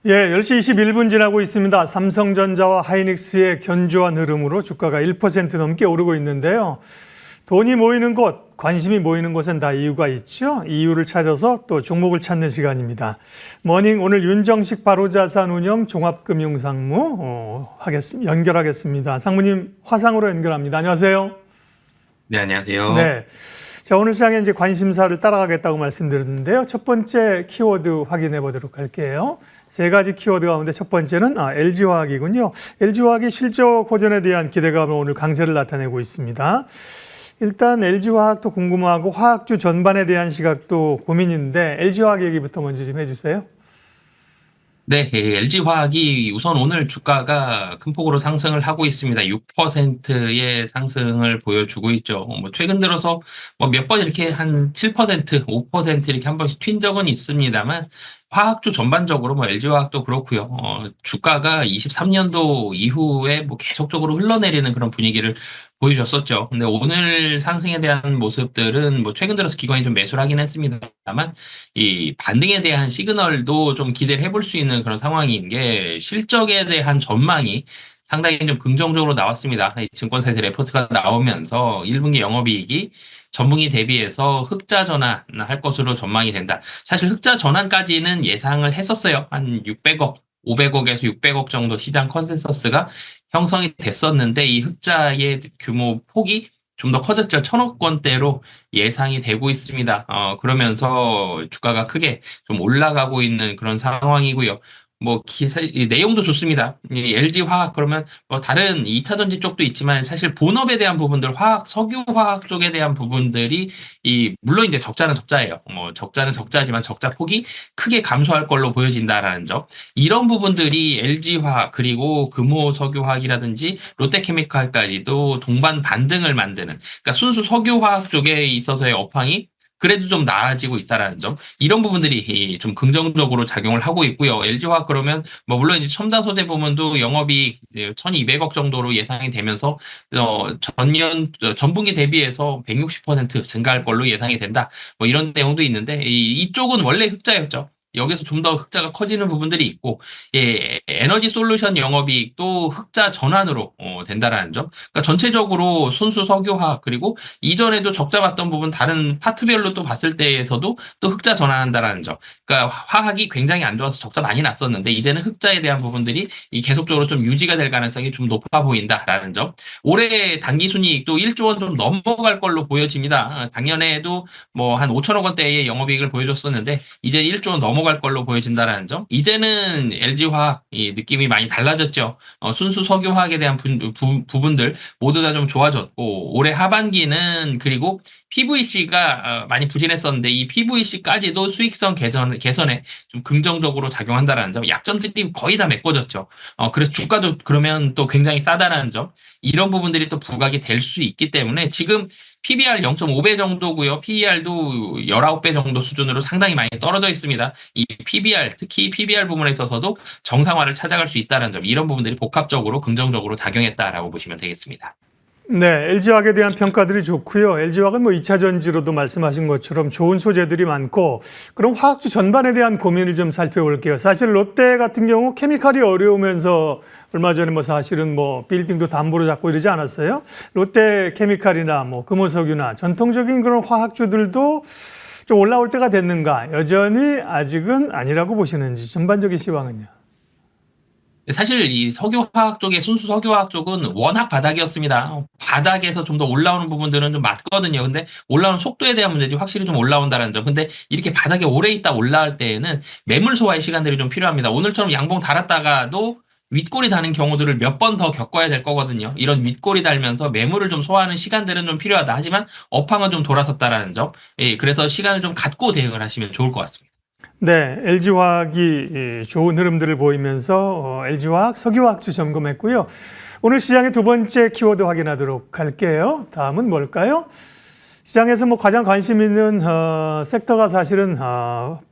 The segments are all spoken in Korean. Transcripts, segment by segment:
예, 10시 21분 지나고 있습니다. 삼성전자와 하이닉스의 견조한 흐름으로 주가가 1% 넘게 오르고 있는데요. 돈이 모이는 곳, 관심이 모이는 곳은 다 이유가 있죠. 이유를 찾아서 또 종목을 찾는 시간입니다. 머닝 오늘 윤정식 바로자산운용 종합금융상무 연결하겠습니다. 상무님 화상으로 연결합니다. 안녕하세요. 네, 안녕하세요. 네. 자, 오늘 시장에 이제 관심사를 따라가겠다고 말씀드렸는데요. 첫 번째 키워드 확인해 보도록 할게요. 세 가지 키워드 가운데 첫 번째는 LG화학이군요. LG화학이 실적 호전에 대한 기대감을 오늘 강세를 나타내고 있습니다. 일단 LG화학도 궁금하고 화학주 전반에 대한 시각도 고민인데 LG화학 얘기부터 먼저 좀 해주세요. 네, LG화학이 우선 오늘 주가가 큰 폭으로 상승을 하고 있습니다. 6%의 상승을 보여주고 있죠. 최근 들어서 몇 번 이렇게 한 7%, 5% 이렇게 한 번씩 튄 적은 있습니다만, 화학주 전반적으로 LG화학도 그렇고요. 주가가 23년도 이후에 계속적으로 흘러내리는 그런 분위기를 보여줬었죠. 근데 오늘 상승에 대한 모습들은 최근 들어서 기관이 좀 매수를 하긴 했습니다만, 이 반등에 대한 시그널도 좀 기대를 해볼 수 있는 그런 상황인 게 실적에 대한 전망이 상당히 좀 긍정적으로 나왔습니다. 이 증권사에서 레포트가 나오면서 1분기 영업이익이 전분기 대비해서 흑자 전환할 것으로 전망이 된다. 사실 흑자 전환까지는 예상을 했었어요. 한 600억, 500억에서 600억 정도 시장 컨센서스가 형성이 됐었는데 이 흑자의 규모 폭이 좀 더 커졌죠. 1,000억 원대로 예상이 되고 있습니다. 그러면서 주가가 크게 좀 올라가고 있는 그런 상황이고요. 이 내용도 좋습니다. 이 LG화학 그러면 다른 2차 전지 쪽도 있지만 사실 본업에 대한 부분들, 석유화학 쪽에 대한 부분들이 물론 이제 적자는 적자예요. 적자는 적자지만 적자 폭이 크게 감소할 걸로 보여진다라는 점. 이런 부분들이 LG화학 그리고 금호석유화학이라든지 롯데케미칼까지도 동반 반등을 만드는, 그러니까 순수 석유화학 쪽에 있어서의 업황이 그래도 좀 나아지고 있다라는 점. 이런 부분들이 좀 긍정적으로 작용을 하고 있고요. LG화학 그러면 물론 이제 첨단 소재 부문도 영업이 1,200억 정도로 예상이 되면서 전분기 대비해서 160% 증가할 걸로 예상이 된다. 이런 내용도 있는데 이쪽은 원래 흑자였죠. 여기서 좀 더 흑자가 커지는 부분들이 있고, 에너지 솔루션 영업이익도 흑자 전환으로 된다라는 점. 그러니까 전체적으로 순수 석유화학 그리고 이전에도 적자 봤던 부분 다른 파트별로 또 봤을 때에서도 또 흑자 전환한다라는 점. 그러니까 화학이 굉장히 안 좋아서 적자 많이 났었는데 이제는 흑자에 대한 부분들이 계속적으로 좀 유지가 될 가능성이 좀 높아 보인다라는 점. 올해 단기 순이익도 1조 원 좀 넘어갈 걸로 보여집니다. 작년에도 한 5천억 원대의 영업이익을 보여줬었는데 이제 1조 원 넘어갈 걸로 보여진다라는 점. 이제는 LG화학 느낌이 많이 달라졌죠. 순수 석유화학에 대한 부분들 모두 다 좀 좋아졌고 올해 하반기는 그리고 PVC가 많이 부진했었는데 이 PVC까지도 수익성 개선에 좀 긍정적으로 작용한다라는 점. 약점들이 거의 다 메꿔졌죠. 그래서 주가도 그러면 또 굉장히 싸다라는 점. 이런 부분들이 또 부각이 될 수 있기 때문에 지금 PBR 0.5배 정도고요. PER도 19배 정도 수준으로 상당히 많이 떨어져 있습니다. 이 PBR, 특히 PBR 부분에 있어서도 정상화를 찾아갈 수 있다는 점, 이런 부분들이 복합적으로 긍정적으로 작용했다라고 보시면 되겠습니다. 네, LG화학에 대한 평가들이 좋고요. LG화학은 2차 전지로도 말씀하신 것처럼 좋은 소재들이 많고, 그럼 화학주 전반에 대한 고민을 좀 살펴볼게요. 사실 롯데 같은 경우 케미칼이 어려우면서 얼마 전에 사실은 빌딩도 담보로 잡고 이러지 않았어요? 롯데 케미칼이나 금호석유나 전통적인 그런 화학주들도 좀 올라올 때가 됐는가? 여전히 아직은 아니라고 보시는지 전반적인 시황은요? 사실 이 석유화학 쪽에 순수 석유화학 쪽은 워낙 바닥이었습니다. 바닥에서 좀 더 올라오는 부분들은 좀 맞거든요. 근데 올라오는 속도에 대한 문제지 확실히 좀 올라온다는 점. 근데 이렇게 바닥에 오래 있다 올라올 때에는 매물 소화의 시간들이 좀 필요합니다. 오늘처럼 양봉 달았다가도 윗골이 다는 경우들을 몇 번 더 겪어야 될 거거든요. 이런 윗골이 달면서 매물을 좀 소화하는 시간들은 좀 필요하다. 하지만 업황은 좀 돌아섰다라는 점. 그래서 시간을 좀 갖고 대응을 하시면 좋을 것 같습니다. 네, LG화학이 좋은 흐름들을 보이면서 LG화학 석유화학주 점검했고요. 오늘 시장의 두 번째 키워드 확인하도록 할게요. 다음은 뭘까요? 시장에서 가장 관심 있는 섹터가 사실은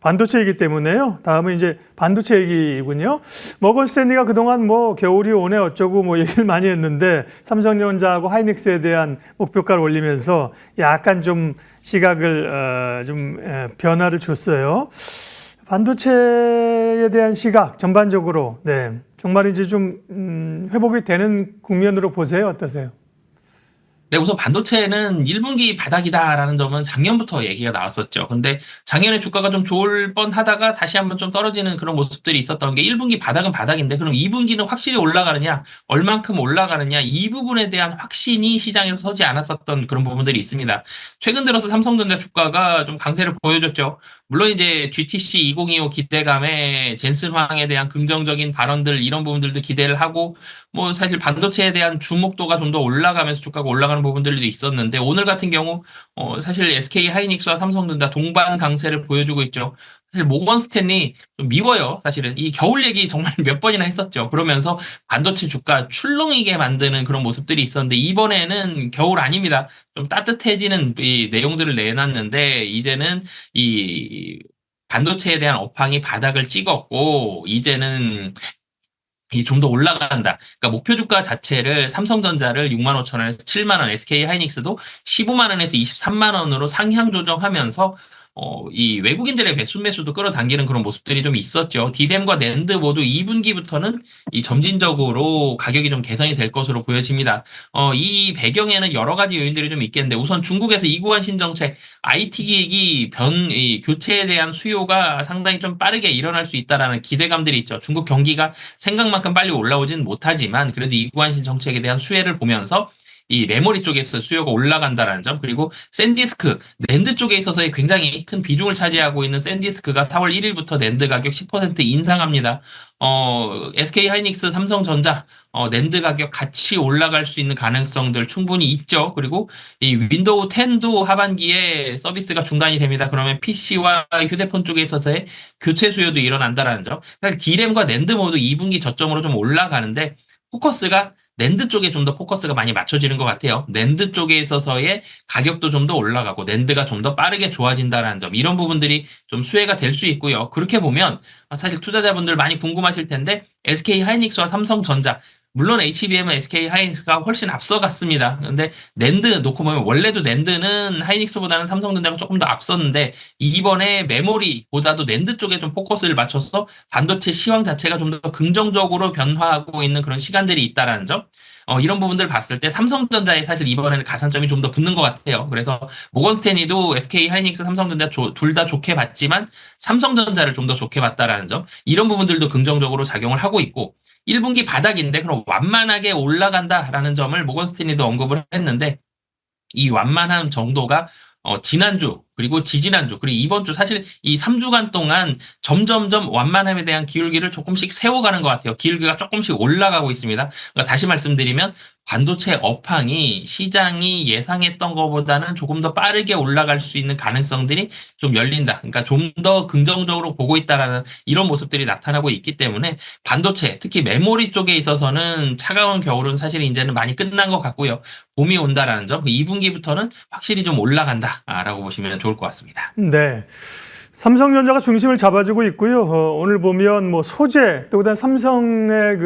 반도체이기 때문에요. 다음은 이제 반도체 얘기군요. 머건 스탠리가 그동안 겨울이 오네 어쩌고 얘기를 많이 했는데 삼성전자하고 하이닉스에 대한 목표가를 올리면서 약간 좀 시각을 좀 변화를 줬어요. 반도체에 대한 시각 전반적으로 네, 정말 이제 좀 회복이 되는 국면으로 보세요. 어떠세요? 네, 우선 반도체는 1분기 바닥이다라는 점은 작년부터 얘기가 나왔었죠. 근데 작년에 주가가 좀 좋을 뻔하다가 다시 한번 좀 떨어지는 그런 모습들이 있었던 게 1분기 바닥은 바닥인데 그럼 2분기는 확실히 올라가느냐, 얼만큼 올라가느냐 이 부분에 대한 확신이 시장에서 서지 않았었던 그런 부분들이 있습니다. 최근 들어서 삼성전자 주가가 좀 강세를 보여줬죠. 물론 이제 GTC 2025 기대감에 젠슨 황에 대한 긍정적인 발언들 이런 부분들도 기대를 하고 뭐 사실 반도체에 대한 주목도가 좀 더 올라가면서 주가가 올라가는 부분들도 있었는데 오늘 같은 경우 사실 SK 하이닉스와 삼성전자 동반 강세를 보여주고 있죠. 사실 모건 스탠리 좀 미워요. 사실은 이 겨울 얘기 정말 몇 번이나 했었죠. 그러면서 반도체 주가 출렁이게 만드는 그런 모습들이 있었는데 이번에는 겨울 아닙니다. 좀 따뜻해지는 이 내용들을 내놨는데 이제는 이 반도체에 대한 업황이 바닥을 찍었고 이제는 이 좀 더 올라간다. 그러니까 목표 주가 자체를 삼성전자를 6만 5천 원에서 7만 원, SK 하이닉스도 15만 원에서 23만 원으로 상향 조정하면서 이 외국인들의 매수도 끌어당기는 그런 모습들이 좀 있었죠. 디램과 낸드 모두 2분기부터는 이 점진적으로 가격이 좀 개선이 될 것으로 보여집니다. 이 배경에는 여러 가지 요인들이 좀 있겠는데 우선 중국에서 이구한 신정책 IT 기기 이 교체에 대한 수요가 상당히 좀 빠르게 일어날 수 있다라는 기대감들이 있죠. 중국 경기가 생각만큼 빨리 올라오진 못하지만 그래도 이구환신 정책에 대한 수혜를 보면서 이 메모리 쪽에서 수요가 올라간다라는 점 그리고 샌디스크 낸드 쪽에 있어서의 굉장히 큰 비중을 차지하고 있는 샌디스크가 4월 1일부터 낸드 가격 10% 인상합니다. SK 하이닉스, 삼성전자 낸드 가격 같이 올라갈 수 있는 가능성들 충분히 있죠. 그리고 이 윈도우 10도 하반기에 서비스가 중단이 됩니다. 그러면 PC와 휴대폰 쪽에 있어서의 교체 수요도 일어난다라는 점. 사실 D램과 낸드 모두 2분기 저점으로 좀 올라가는데 포커스가 낸드 쪽에 좀 더 포커스가 많이 맞춰지는 것 같아요. 낸드 쪽에 있어서의 가격도 좀 더 올라가고 낸드가 좀 더 빠르게 좋아진다라는 점 이런 부분들이 좀 수혜가 될 수 있고요. 그렇게 보면 사실 투자자분들 많이 궁금하실 텐데 SK 하이닉스와 삼성전자 물론 HBM은 SK 하이닉스가 훨씬 앞서갔습니다. 근데 낸드 놓고 보면 원래도 낸드는 하이닉스보다는 삼성전자가 조금 더 앞섰는데 이번에 메모리보다도 낸드 쪽에 좀 포커스를 맞춰서 반도체 시황 자체가 좀 더 긍정적으로 변화하고 있는 그런 시간들이 있다라는 점. 이런 부분들을 봤을 때 삼성전자에 사실 이번에는 가산점이 좀 더 붙는 것 같아요. 그래서 모건스탠리도 SK 하이닉스, 삼성전자 둘 다 좋게 봤지만 삼성전자를 좀 더 좋게 봤다라는 점. 이런 부분들도 긍정적으로 작용을 하고 있고 1분기 바닥인데 그럼 완만하게 올라간다라는 점을 모건스탠리도 언급을 했는데 이 완만한 정도가 지난주 그리고 지지난주 그리고 이번 주 사실 이 3주간 동안 점점점 완만함에 대한 기울기를 조금씩 세워가는 것 같아요. 기울기가 조금씩 올라가고 있습니다. 그러니까 다시 말씀드리면 반도체 업황이 시장이 예상했던 것보다는 조금 더 빠르게 올라갈 수 있는 가능성들이 좀 열린다. 그러니까 좀 더 긍정적으로 보고 있다라는 이런 모습들이 나타나고 있기 때문에 반도체 특히 메모리 쪽에 있어서는 차가운 겨울은 사실 이제는 많이 끝난 것 같고요. 봄이 온다라는 점, 2분기부터는 확실히 좀 올라간다라고 보시면 좋을 것 같습니다. 네. 삼성전자가 중심을 잡아주고 있고요. 오늘 보면 뭐 소재, 또 그다음 삼성의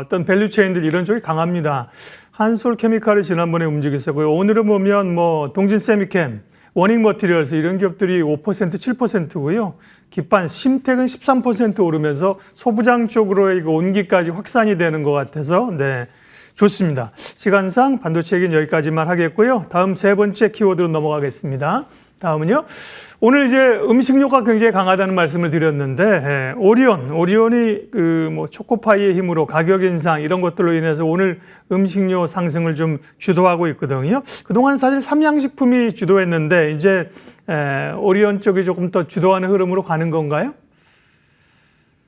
어떤 밸류체인들 이런 쪽이 강합니다. 한솔케미칼이 지난번에 움직였었고요. 오늘은 보면 뭐 동진세미캠, 워닝머티리얼스 이런 기업들이 5%, 7%고요. 기판, 심택은 13% 오르면서 소부장 쪽으로의 온기까지 확산이 되는 것 같아서 네. 좋습니다. 시간상 반도체 얘기는 여기까지만 하겠고요. 다음 세 번째 키워드로 넘어가겠습니다. 다음은요. 오늘 이제 음식료가 굉장히 강하다는 말씀을 드렸는데 오리온이 뭐 초코파이의 힘으로 가격 인상 이런 것들로 인해서 오늘 음식료 상승을 좀 주도하고 있거든요. 그동안 사실 삼양식품이 주도했는데 이제 오리온 쪽이 조금 더 주도하는 흐름으로 가는 건가요?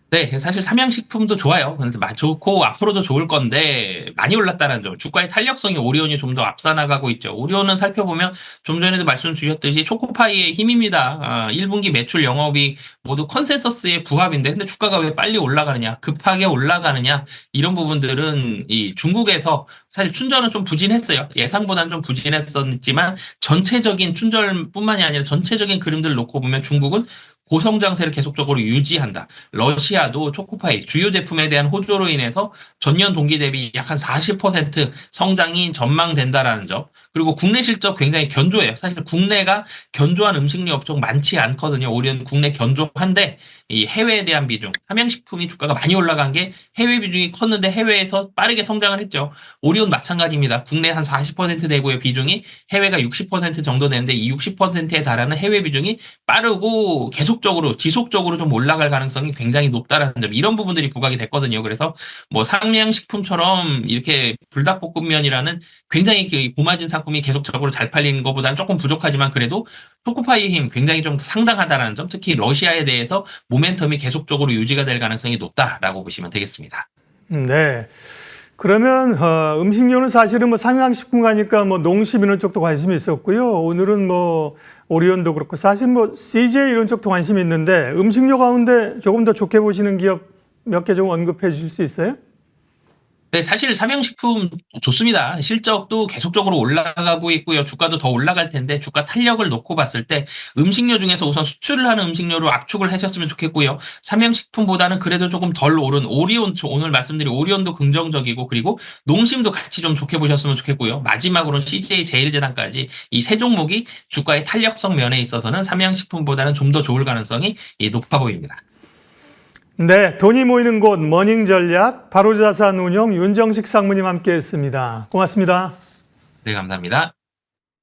네, 사실 삼양식품도 좋아요. 그래서 좋고 앞으로도 좋을 건데 많이 올랐다는 점. 주가의 탄력성이 오리온이 좀 더 앞서 나가고 있죠. 오리온은 살펴보면 좀 전에도 말씀 주셨듯이 초코파이의 힘입니다. 1분기 매출 영업이익 모두 컨센서스의 부합인데 근데 주가가 왜 빨리 올라가느냐, 급하게 올라가느냐 이런 부분들은 이 중국에서 사실 춘절은 좀 부진했어요. 예상보다는 좀 부진했었지만 전체적인 춘절뿐만이 아니라 전체적인 그림들을 놓고 보면 중국은 고성장세를 계속적으로 유지한다. 러시아도 초코파이 주요 제품에 대한 호조로 인해서 전년 동기 대비 약 한 40% 성장이 전망된다라는 점. 그리고 국내 실적 굉장히 견조해요. 사실 국내가 견조한 음식료 업종 많지 않거든요. 오리온 국내 견조한데 이 해외에 대한 비중, 삼양식품이 주가가 많이 올라간 게 해외 비중이 컸는데 해외에서 빠르게 성장을 했죠. 오리온 마찬가지입니다. 국내 한 40% 내고의 비중이 해외가 60% 정도 되는데 이 60%에 달하는 해외 비중이 빠르고 계속적으로 지속적으로 좀 올라갈 가능성이 굉장히 높다라는 점, 이런 부분들이 부각이 됐거든요. 그래서 뭐 삼양식품처럼 이렇게 불닭볶음면이라는 굉장히 그 고마진 상품이 계속적으로 잘 팔리는 것보다는 조금 부족하지만 그래도 초코파이의 힘 굉장히 좀 상당하다라는 점, 특히 러시아에 대해서 모멘텀이 계속적으로 유지가 될 가능성이 높다라고 보시면 되겠습니다. 네. 그러면 음식료는 사실은 뭐 삼양식품 가니까 뭐 농심 이런 쪽도 관심이 있었고요. 오늘은 뭐 오리온도 그렇고 사실 뭐 CJ 이런 쪽도 관심이 있는데 음식료 가운데 조금 더 좋게 보시는 기업 몇 개 좀 언급해 주실 수 있어요? 네, 사실 삼양식품 좋습니다. 실적도 계속적으로 올라가고 있고요. 주가도 더 올라갈 텐데 주가 탄력을 놓고 봤을 때 음식료 중에서 우선 수출을 하는 음식료로 압축을 하셨으면 좋겠고요. 삼양식품보다는 그래도 조금 덜 오른 오리온, 오늘 말씀드린 오리온도 긍정적이고 그리고 농심도 같이 좀 좋게 보셨으면 좋겠고요. 마지막으로는 CJ 제일제당까지 이 세 종목이 주가의 탄력성 면에 있어서는 삼양식품보다는 좀 더 좋을 가능성이 높아 보입니다. 네, 돈이 모이는 곳 머닝 전략 바로자산 운용 윤정식 상무님 함께했습니다. 고맙습니다. 네, 감사합니다.